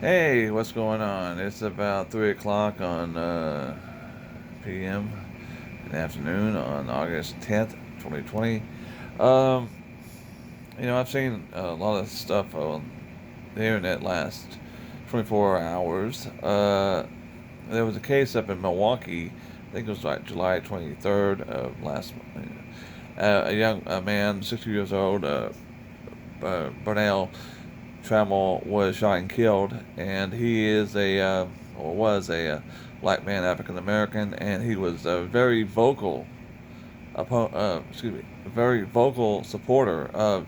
Hey, what's going on? It's about 3 o'clock on p.m. in the afternoon on August 10th, 2020. Um, I've seen a lot of stuff on the internet last 24 hours. There was a case up in Milwaukee, I think it was like July 23rd of last month. A man, 60 years old, Bernell Trammel was shot and killed, and he is or was a black man, African American, and he was a very vocal, very vocal supporter of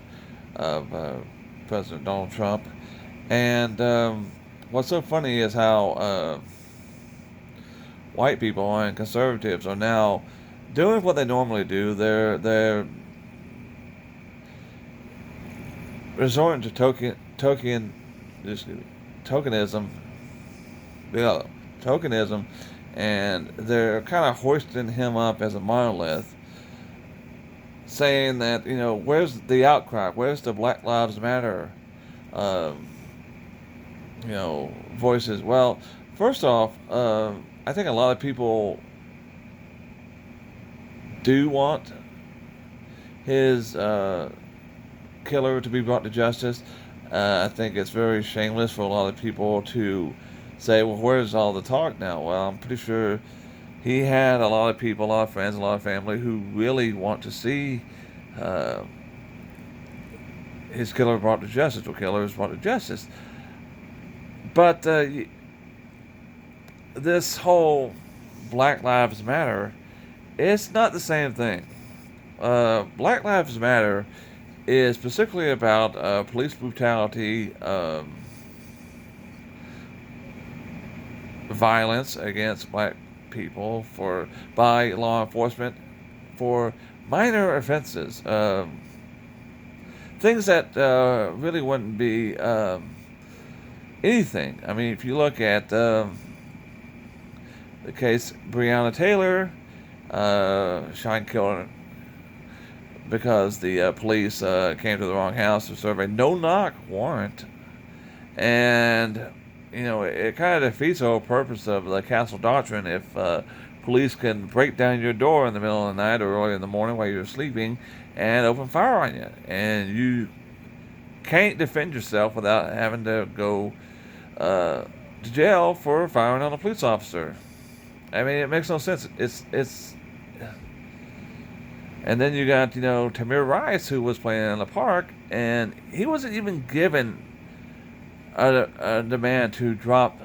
President Donald Trump. And what's so funny is how white people and conservatives are now doing what they normally do. They're resorting to excuse me, tokenism, yeah, tokenism, and they're kind of hoisting him up as a monolith, saying that where's the outcry, where's the Black Lives Matter, um, voices. Well, first off, I think a lot of people do want his killer to be brought to justice. I think it's very shameless for a lot of people to say, well, where's all the talk now? Well, I'm pretty sure he had a lot of people, a lot of friends, a lot of family who really want to see uh, his killer brought to justice, or killers brought to justice. But this whole Black Lives Matter, it's not the same thing. Black Lives Matter is specifically about police brutality, violence against black people by law enforcement for minor offenses, things that really wouldn't be anything. I mean, if you look at the case Breonna Taylor, Shine Killer, because the police came to the wrong house to serve a no-knock warrant, and it kind of defeats the whole purpose of the castle doctrine if police can break down your door in the middle of the night or early in the morning while you're sleeping and open fire on you, and you can't defend yourself without having to go to jail for firing on a police officer. I mean, it makes no sense. It's And then you got, Tamir Rice, who was playing in the park, and he wasn't even given a demand to drop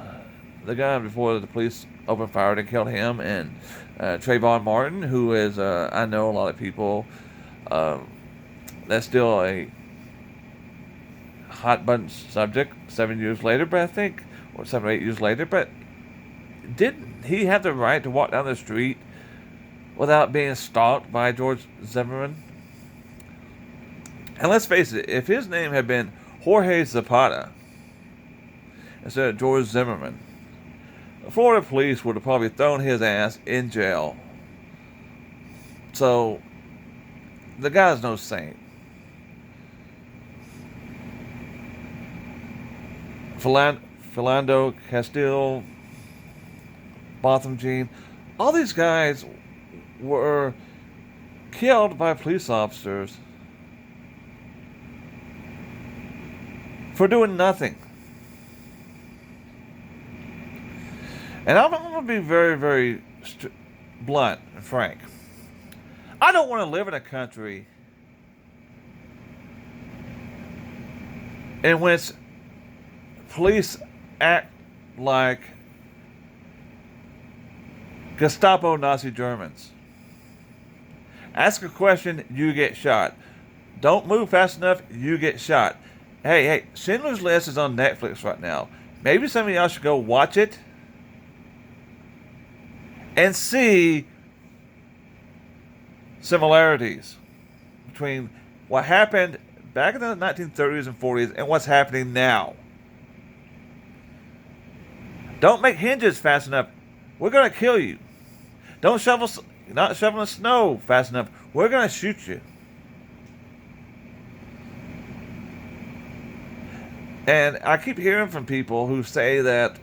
the gun before the police opened fire and killed him. And Trayvon Martin, who is, I know a lot of people, um, that's still a hot button subject 7 years later, but I think, or 7 or 8 years later, but didn't he have the right to walk down the street without being stalked by George Zimmerman? And let's face it, if his name had been Jorge Zapata instead of George Zimmerman, the Florida police would have probably thrown his ass in jail. So, the guy's no saint. Philando Castile, Botham Jean, all these guys were killed by police officers for doing nothing. And I'm going to be very, very blunt and frank. I don't want to live in a country in which police act like Gestapo Nazi Germans. Ask a question, you get shot. Don't move fast enough, you get shot. Hey, Schindler's List is on Netflix right now. Maybe some of y'all should go watch it and see similarities between what happened back in the 1930s and 40s and what's happening now. Don't make hinges fast enough. We're going to kill you. Don't not shoveling snow fast enough. We're going to shoot you. And I keep hearing from people who say that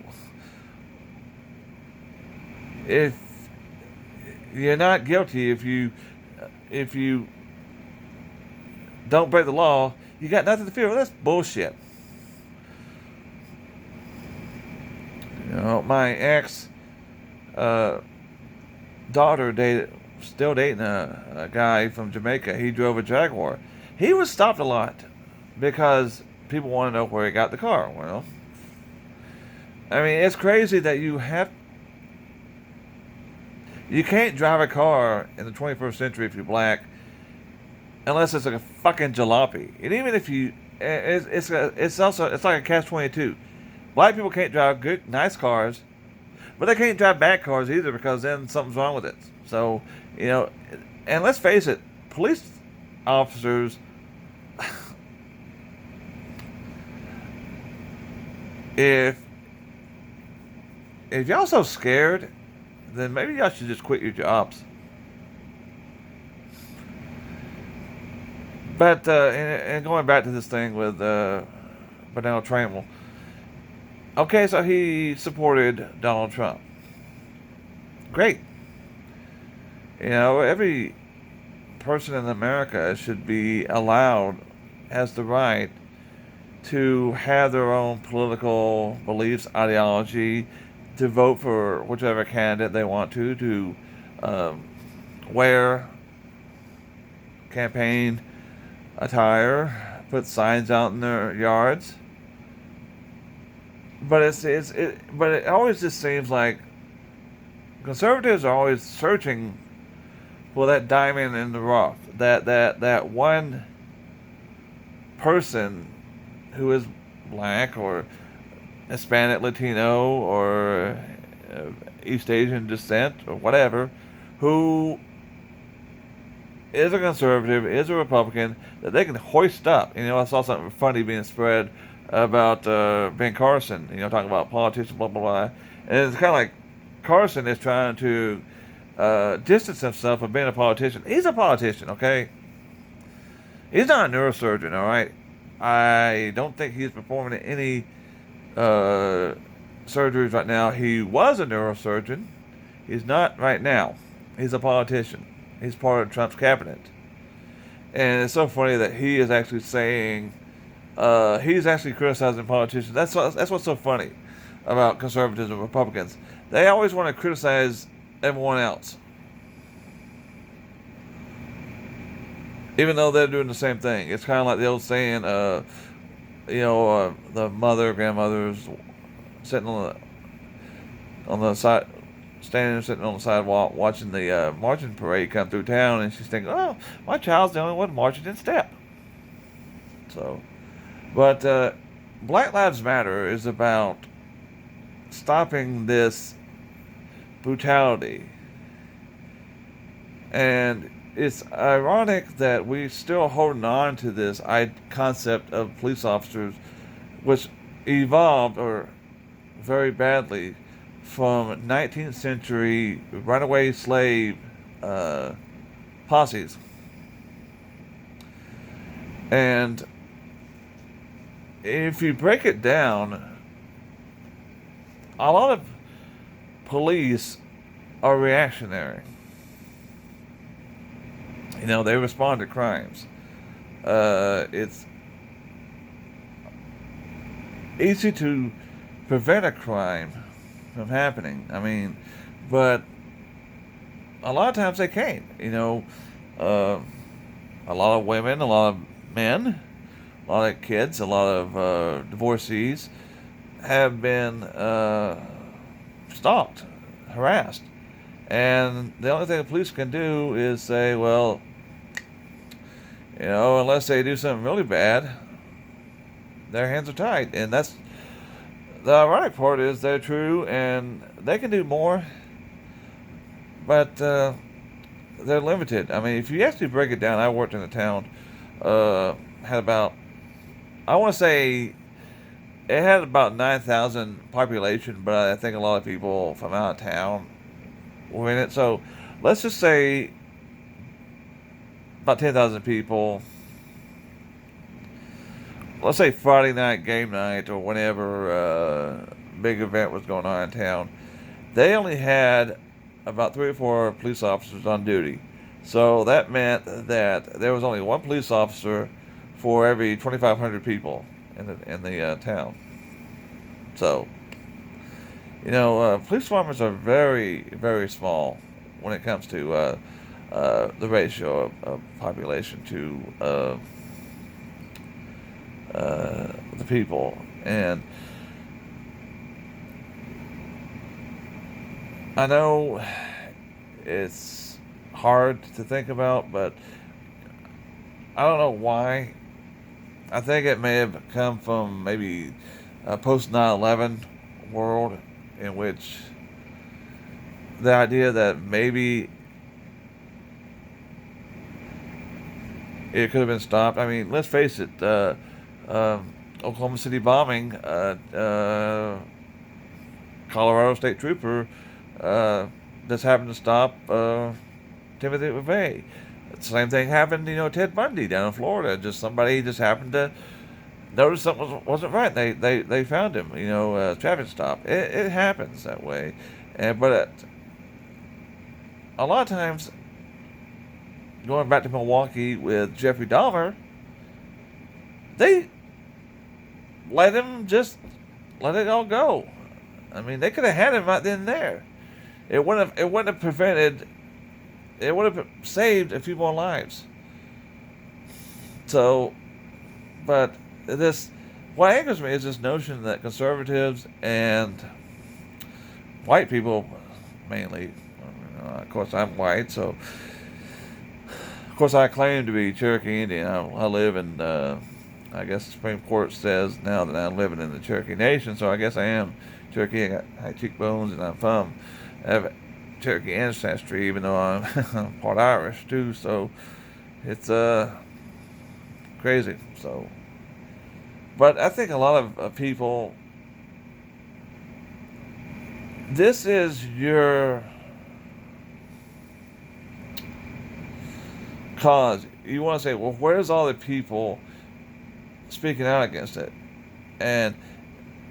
if you're not guilty, if you don't break the law, you got nothing to fear. Well, that's bullshit. My ex uh, daughter still dating a guy from Jamaica. He drove a Jaguar. He was stopped a lot because people want to know where he got the car. Well, I mean, it's crazy that you can't drive a car in the 21st century if you're black unless it's like a fucking jalopy. And even if it's like a catch-22. Black people can't drive good, nice cars, but they can't drive bad cars either because then something's wrong with it. So, you know, and let's face it, police officers, if y'all so scared, then maybe y'all should just quit your jobs. But and going back to this thing with Bernell Trammel, okay, so he supported Donald Trump. Great. Every person in America should be allowed, has the right to have their own political beliefs, ideology, to vote for whichever candidate they want to um, wear campaign attire, put signs out in their yards. But but it always just seems like conservatives are always searching for that diamond in the rough, that one person who is black or Hispanic, Latino, or East Asian descent, or whatever, who is a conservative, is a Republican, that they can hoist up. I saw something funny being spread about Ben Carson, talking about politicians, blah, blah, blah. And it's kind of like Carson is trying to distance himself from being a politician. He's a politician, okay? He's not a neurosurgeon, all right? I don't think he's performing any surgeries right now. He was a neurosurgeon. He's not right now. He's a politician. He's part of Trump's cabinet. And it's so funny that he is actually saying, he's actually criticizing politicians. That's what's so funny about conservatives and Republicans. They always want to criticize everyone else, even though they're doing the same thing. It's kind of like the old saying, the grandmothers sitting on the side, sitting on the sidewalk, watching the marching parade come through town, and she's thinking, "Oh, my child's the only one marching in step." So, but Black Lives Matter is about stopping this brutality, and it's ironic that we're still holding on to this concept of police officers, which evolved or very badly from 19th century runaway slave posses. And if you break it down, a lot of police are reactionary. They respond to crimes. It's easy to prevent a crime from happening. But a lot of times they can't. A lot of women, a lot of men, a lot of kids, a lot of divorcees have been stalked, harassed. And the only thing the police can do is say, well, unless they do something really bad, their hands are tied. And that's the ironic part, is they're true and they can do more, but they're limited. If you actually break it down, I worked in a town, had about, I want to say, it had about 9,000 population, but I think a lot of people from out of town were in it. So let's just say about 10,000 people. let's say Friday night game night or whenever big event was going on in town, they only had about 3 or 4 police officers on duty. So that meant that there was only one police officer for every 2,500 people in the town. So, police departments are very, very small when it comes to the ratio of population to the people. And I know it's hard to think about, but I don't know why. I think it may have come from maybe a post 9/11 world in which the idea that maybe it could have been stopped. I mean, let's face it, Oklahoma City bombing, Colorado State Trooper just happened to stop Timothy McVeigh. The same thing happened, Ted Bundy down in Florida. Somebody just happened to notice something wasn't right. They found him, traffic stop. It happens that way. But a lot of times, going back to Milwaukee with Jeffrey Dahmer, they let it all go. I mean, they could have had him right then and there. It wouldn't have saved a few more lives. So, but what angers me is this notion that conservatives and white people, mainly, of course I'm white, so of course I claim to be Cherokee Indian. I live in, I guess the Supreme Court says now that I'm living in the Cherokee Nation, so I guess I am Cherokee. I got high cheekbones, and I have Cherokee ancestry, even though I'm part Irish too. So it's crazy. So, but I think a lot of people, this is your cause. You want to say, well, where's all the people speaking out against it? And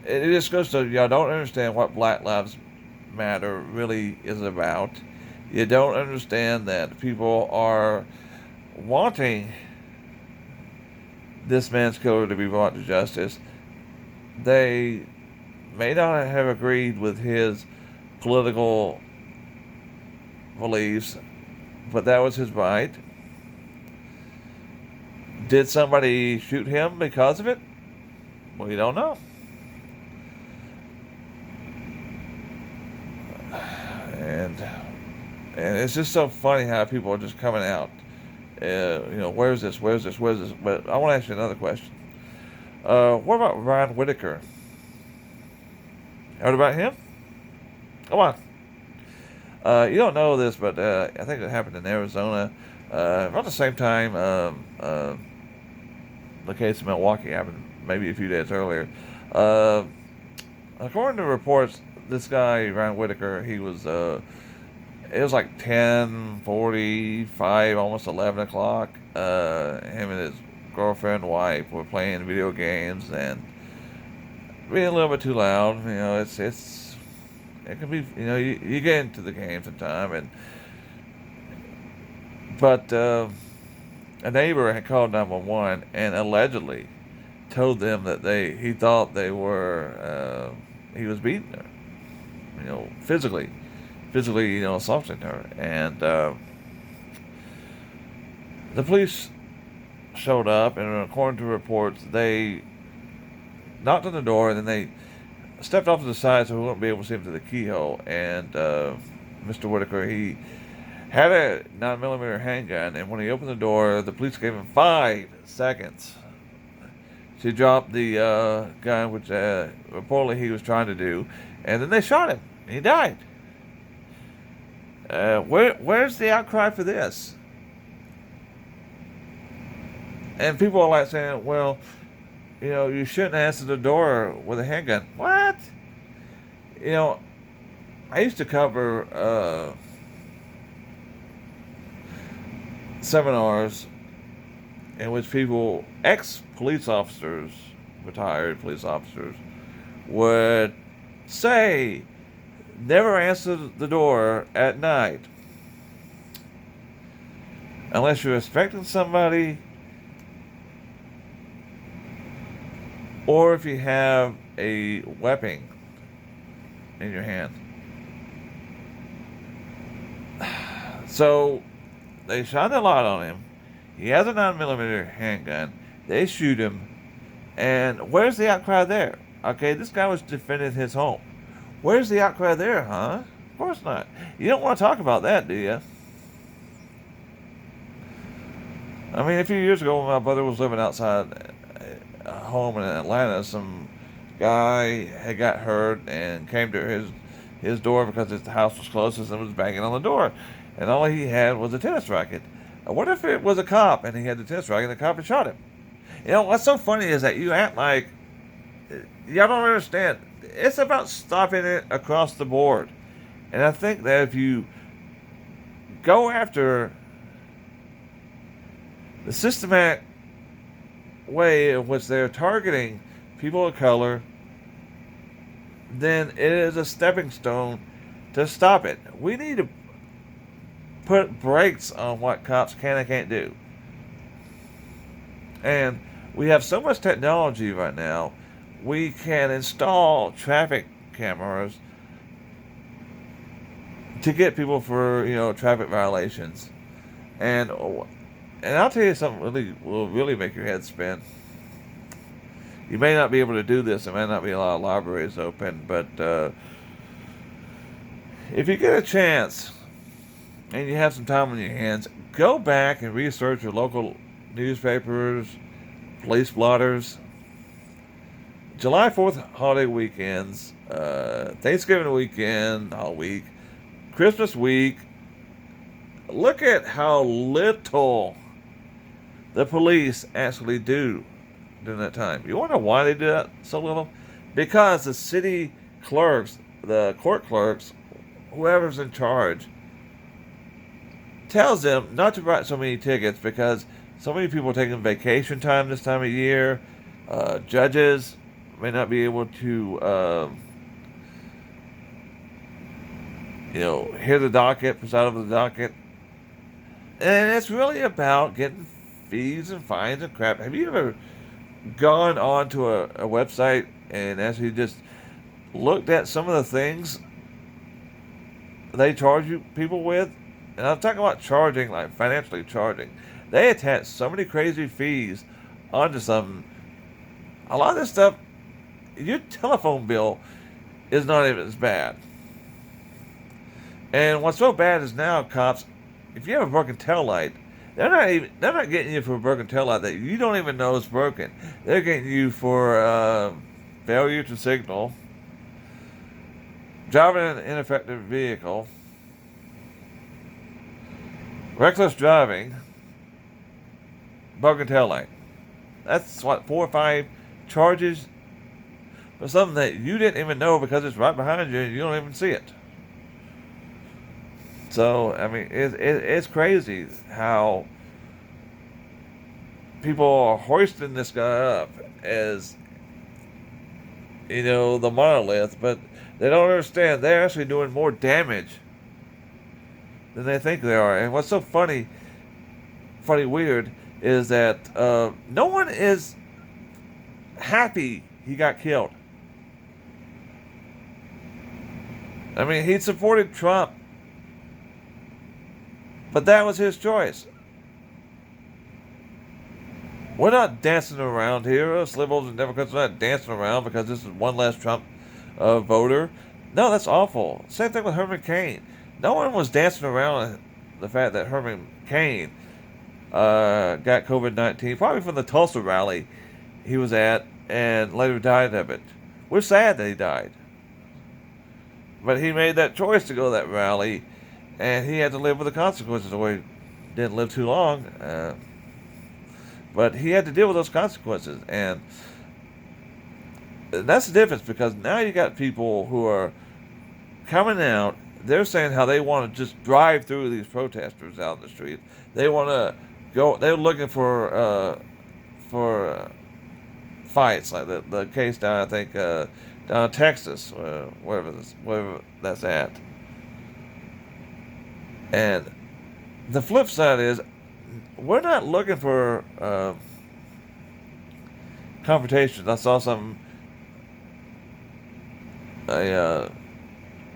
it just goes to, y'all don't understand what Black Lives Matter really is about. You don't understand that people are wanting this man's killer to be brought to justice. They may not have agreed with his political beliefs, but that was his right. Did somebody shoot him because of it? We don't know. And it's just so funny how people are just coming out. Where's this? But I want to ask you another question. What about Ryan Whitaker? Heard about him? Come on. You don't know this, but I think it happened in Arizona. Around the same time the case in Milwaukee happened, maybe a few days earlier. According to reports, this guy, Ryan Whitaker, he was, it was like 10:45, almost 11 o'clock. Him and his girlfriend, wife, were playing video games and being a little bit too loud. It can be, you get into the game sometime, but a neighbor had called 911 and allegedly told them that he thought he was beating her, physically, assaulting her. And the police showed up, and according to reports, they knocked on the door, and then they stepped off to the side so we wouldn't be able to see him through the keyhole. And Mr. Whitaker, he had a 9mm handgun, and when he opened the door, the police gave him 5 seconds to drop the gun, which reportedly he was trying to do, and then they shot him. He died. Where's the outcry for this? And people are like saying, well, you shouldn't answer the door with a handgun. What? I used to cover seminars in which people, ex-police officers, retired police officers, would say, never answer the door at night unless you're expecting somebody or if you have a weapon in your hand. So they shine the light on him. He has a 9mm handgun. They shoot him. And where's the outcry there? Okay, this guy was defending his home. Where's the outcry there, huh? Of course not. You don't want to talk about that, do you? I mean, a few years ago when my brother was living outside a home in Atlanta, some guy had got hurt and came to his door because the house was closest and was banging on the door. And all he had was a tennis racket. What if it was a cop and he had the tennis racket and the cop had shot him? You know, what's so funny is that you act like y'all don't understand. It's about stopping it across the board. And I think that if you go after the systematic way in which they're targeting people of color, then it is a stepping stone to stop it. We need to put brakes on what cops can and can't do. And we have so much technology right now, we can install traffic cameras to get people for, traffic violations. And I'll tell you something will really make your head spin. You may not be able to do this. There may not be a lot of libraries open, but if you get a chance and you have some time on your hands, go back and research your local newspapers, police blotters. July 4th holiday weekends, Thanksgiving weekend, all week, Christmas week. Look at how little the police actually do during that time. You wonder why they do that so little? Because the city clerks, the court clerks, whoever's in charge, tells them not to write so many tickets because so many people are taking vacation time this time of year. Judges may not be able to, hear the docket, preside over the docket. And it's really about getting fees and fines and crap. Have you ever gone onto a website and actually just looked at some of the things they charge you people with? And I'm talking about charging, like financially charging. They attach so many crazy fees onto something. A lot of this stuff, your telephone bill is not even as bad. And what's so bad is now cops, if you have a broken tail light, they're not getting you for a broken tail light that you don't even know is broken. They're getting you for failure to signal, driving an ineffective vehicle, reckless driving, broken tail light. That's what, 4 or 5 charges for something that you didn't even know because it's right behind you and you don't even see it. So, I mean, it's crazy how people are hoisting this guy up as, the monolith, but they don't understand they're actually doing more damage than they think they are. And what's so weird, is that no one is happy he got killed. I mean, he supported Trump, but that was his choice. We're not dancing around here. Us liberals and Democrats are not dancing around because this is one less Trump voter. No, that's awful. Same thing with Herman Cain. No one was dancing around the fact that Herman Cain got COVID-19, probably from the Tulsa rally he was at, and later died of it. We're sad that he died. But he made that choice to go to that rally, and he had to live with the consequences. Well, he didn't live too long, but he had to deal with those consequences. And that's the difference, because now you got people who are coming out. They're saying how they want to just drive through these protesters out in the street. They want to They were looking for fights like the case down, I think, down in Texas, wherever that's at. And the flip side is, we're not looking for confrontations. I saw a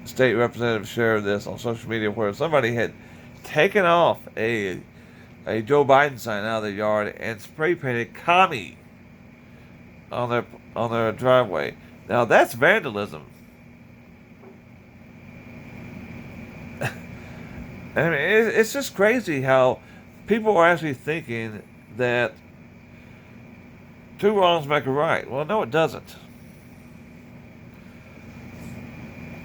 state representative share this on social media where somebody had taken off a Joe Biden sign out of their yard and spray painted "Commie" on their driveway. Now that's vandalism. I mean, it's just crazy how people are actually thinking that two wrongs make a right. Well, no, it doesn't.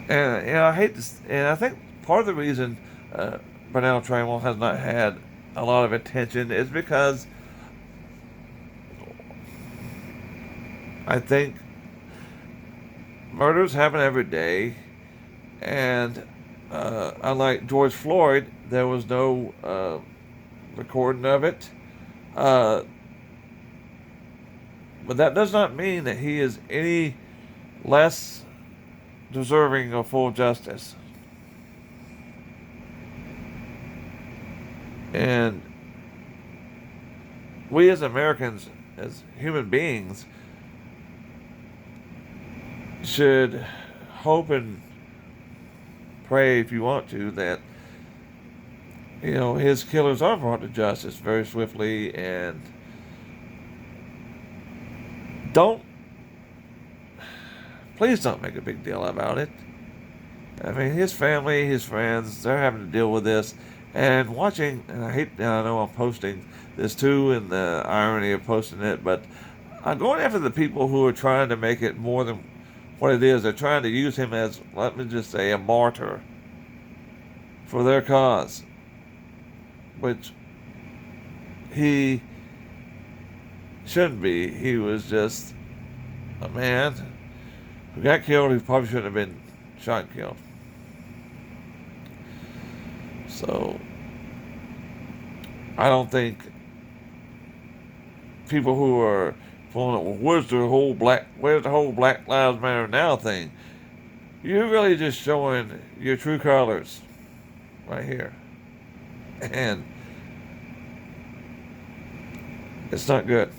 And I hate this, and I think part of the reason Bernell Trammel has not had a lot of attention is because I think murders happen every day, and unlike George Floyd, there was no recording of it. Uh, but that does not mean that he is any less deserving of full justice. And we as Americans, as human beings, should hope and pray, if you want to, that his killers are brought to justice very swiftly, and please don't make a big deal about it. I mean, his family, his friends, they're having to deal with this. And watching, and I know I'm posting this too, and the irony of posting it, but I'm going after the people who are trying to make it more than what it is. They're trying to use him as, let me just say, a martyr for their cause, which he shouldn't be. He was just a man who got killed, who probably shouldn't have been shot and killed. So I don't think people who are pulling up, well, where's the whole Black Lives Matter now thing? You're really just showing your true colors right here. And it's not good.